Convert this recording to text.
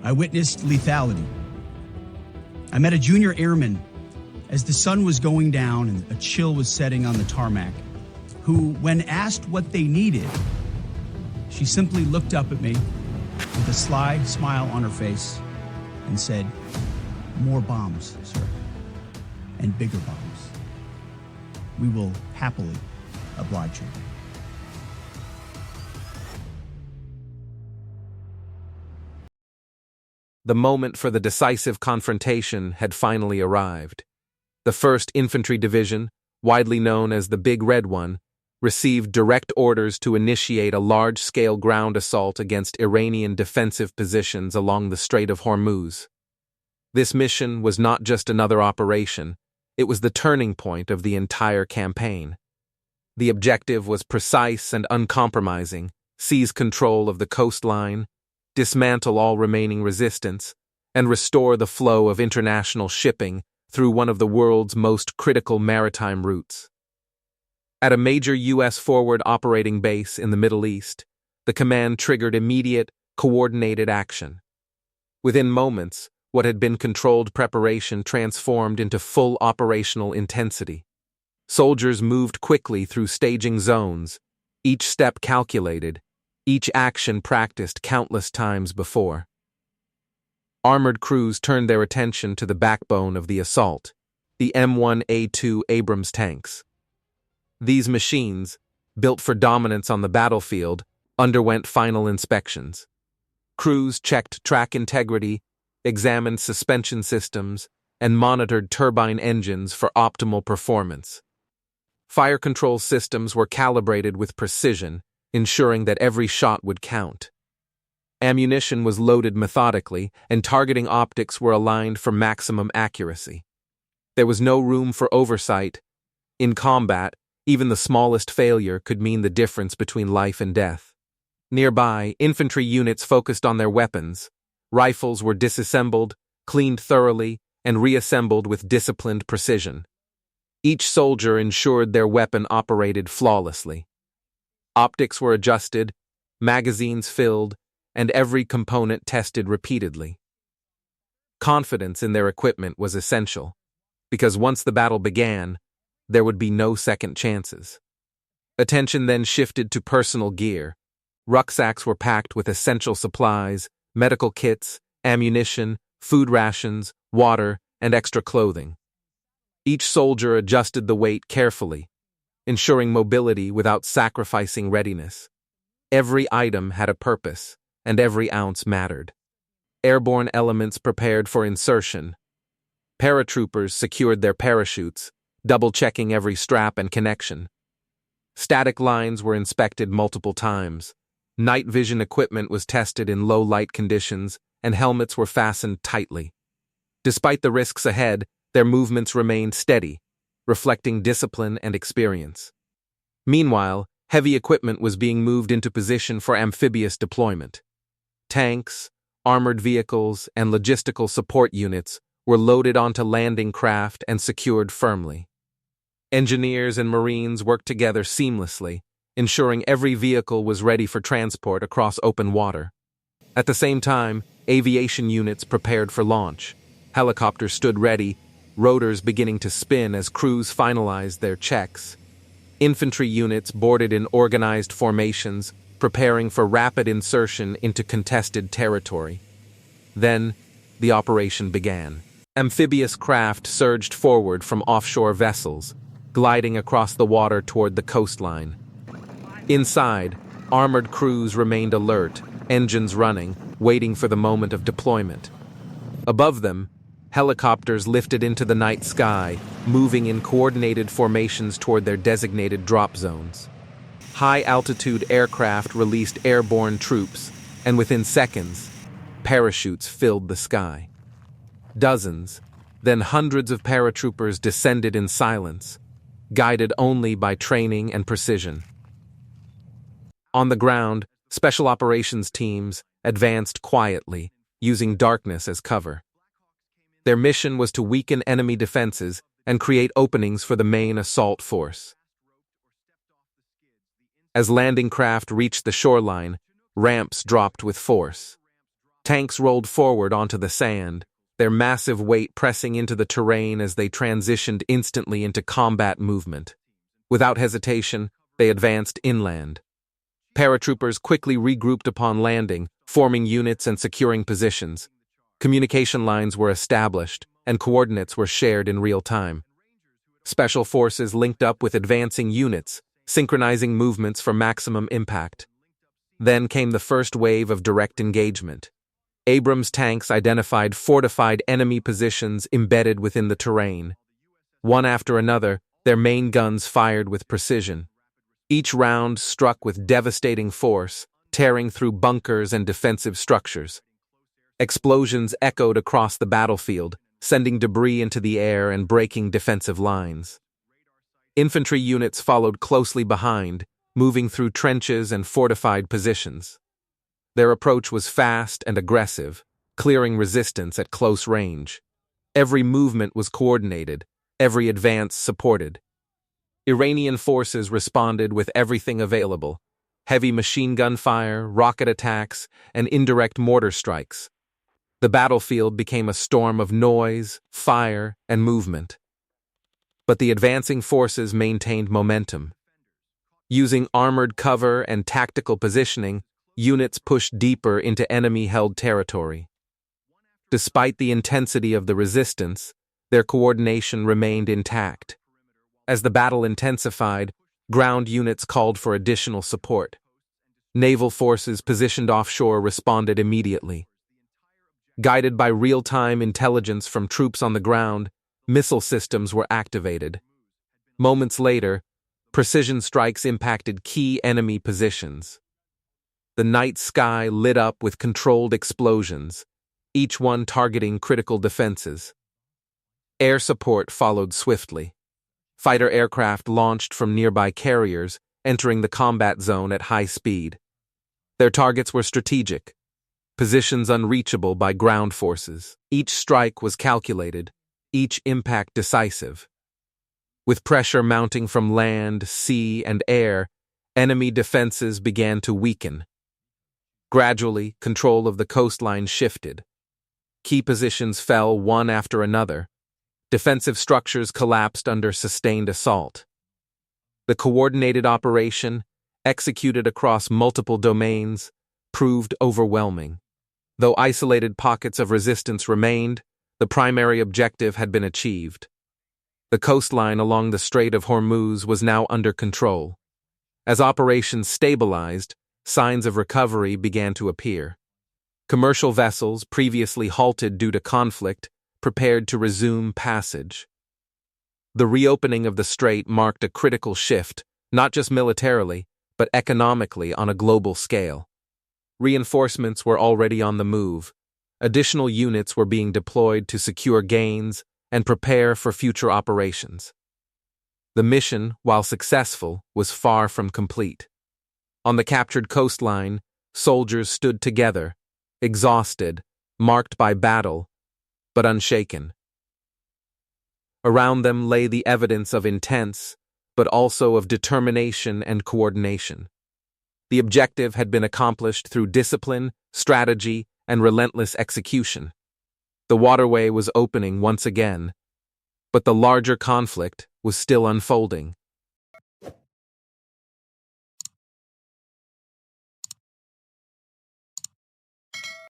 I witnessed lethality. I met a junior airman as the sun was going down and a chill was setting on the tarmac, who, when asked what they needed, she simply looked up at me with a sly smile on her face and said, "More bombs, sir, and bigger bombs. We will happily oblige you." The moment for the decisive confrontation had finally arrived. The 1st Infantry Division, widely known as the Big Red One, received direct orders to initiate a large-scale ground assault against Iranian defensive positions along the Strait of Hormuz. This mission was not just another operation, it was the turning point of the entire campaign. The objective was precise and uncompromising: seize control of the coastline, dismantle all remaining resistance, and restore the flow of international shipping through one of the world's most critical maritime routes. At a major U.S. forward operating base in the Middle East, the command triggered immediate, coordinated action. Within moments, what had been controlled preparation transformed into full operational intensity. Soldiers moved quickly through staging zones, each step calculated, each action practiced countless times before. Armored crews turned their attention to the backbone of the assault, the M1A2 Abrams tanks. These machines, built for dominance on the battlefield, underwent final inspections. Crews checked track integrity, examined suspension systems, and monitored turbine engines for optimal performance. Fire control systems were calibrated with precision, ensuring that every shot would count. Ammunition was loaded methodically, and targeting optics were aligned for maximum accuracy. There was no room for oversight. In combat, even the smallest failure could mean the difference between life and death. Nearby, infantry units focused on their weapons. Rifles were disassembled, cleaned thoroughly, and reassembled with disciplined precision. Each soldier ensured their weapon operated flawlessly. Optics were adjusted, magazines filled, and every component tested repeatedly. Confidence in their equipment was essential, because once the battle began, there would be no second chances. Attention then shifted to personal gear. Rucksacks were packed with essential supplies, medical kits, ammunition, food rations, water, and extra clothing. Each soldier adjusted the weight carefully, ensuring mobility without sacrificing readiness. Every item had a purpose, and every ounce mattered. Airborne elements prepared for insertion. Paratroopers secured their parachutes, double-checking every strap and connection. Static lines were inspected multiple times. Night vision equipment was tested in low-light conditions, and helmets were fastened tightly. Despite the risks ahead, their movements remained steady, reflecting discipline and experience. Meanwhile, heavy equipment was being moved into position for amphibious deployment. Tanks, armored vehicles, and logistical support units were loaded onto landing craft and secured firmly. Engineers and Marines worked together seamlessly, ensuring every vehicle was ready for transport across open water. At the same time, aviation units prepared for launch. Helicopters stood ready, rotors beginning to spin as crews finalized their checks. Infantry units boarded in organized formations, preparing for rapid insertion into contested territory. Then, the operation began. Amphibious craft surged forward from offshore vessels, gliding across the water toward the coastline. Inside, armored crews remained alert, engines running, waiting for the moment of deployment. Above them, helicopters lifted into the night sky, moving in coordinated formations toward their designated drop zones. High-altitude aircraft released airborne troops, and within seconds, parachutes filled the sky. Dozens, then hundreds of paratroopers descended in silence, guided only by training and precision. On the ground, special operations teams advanced quietly, using darkness as cover. Their mission was to weaken enemy defenses and create openings for the main assault force. As landing craft reached the shoreline, ramps dropped with force. Tanks rolled forward onto the sand, their massive weight pressing into the terrain as they transitioned instantly into combat movement. Without hesitation, they advanced inland. Paratroopers quickly regrouped upon landing, forming units and securing positions. Communication lines were established, and coordinates were shared in real time. Special forces linked up with advancing units, synchronizing movements for maximum impact. Then came the first wave of direct engagement. Abrams tanks identified fortified enemy positions embedded within the terrain. One after another, their main guns fired with precision. Each round struck with devastating force, tearing through bunkers and defensive structures. Explosions echoed across the battlefield, sending debris into the air and breaking defensive lines. Infantry units followed closely behind, moving through trenches and fortified positions. Their approach was fast and aggressive, clearing resistance at close range. Every movement was coordinated, every advance supported. Iranian forces responded with everything available: heavy machine gun fire, rocket attacks, and indirect mortar strikes. The battlefield became a storm of noise, fire, and movement. But the advancing forces maintained momentum. Using armored cover and tactical positioning, units pushed deeper into enemy-held territory. Despite the intensity of the resistance, their coordination remained intact. As the battle intensified, ground units called for additional support. Naval forces positioned offshore responded immediately. Guided by real-time intelligence from troops on the ground, missile systems were activated. Moments later, precision strikes impacted key enemy positions. The night sky lit up with controlled explosions, each one targeting critical defenses. Air support followed swiftly. Fighter aircraft launched from nearby carriers, entering the combat zone at high speed. Their targets were strategic, positions unreachable by ground forces. Each strike was calculated, each impact decisive. With pressure mounting from land, sea, and air, enemy defenses began to weaken. Gradually, control of the coastline shifted. Key positions fell one after another. Defensive structures collapsed under sustained assault. The coordinated operation, executed across multiple domains, proved overwhelming. Though isolated pockets of resistance remained, the primary objective had been achieved. The coastline along the Strait of Hormuz was now under control. As operations stabilized, signs of recovery began to appear. Commercial vessels, previously halted due to conflict, prepared to resume passage. The reopening of the strait marked a critical shift, not just militarily, but economically on a global scale. Reinforcements were already on the move. Additional units were being deployed to secure gains and prepare for future operations. The mission, while successful, was far from complete. On the captured coastline, soldiers stood together, exhausted, marked by battle, but unshaken. Around them lay the evidence of intense, but also of determination and coordination. The objective had been accomplished through discipline, strategy, and relentless execution. The waterway was opening once again, but the larger conflict was still unfolding.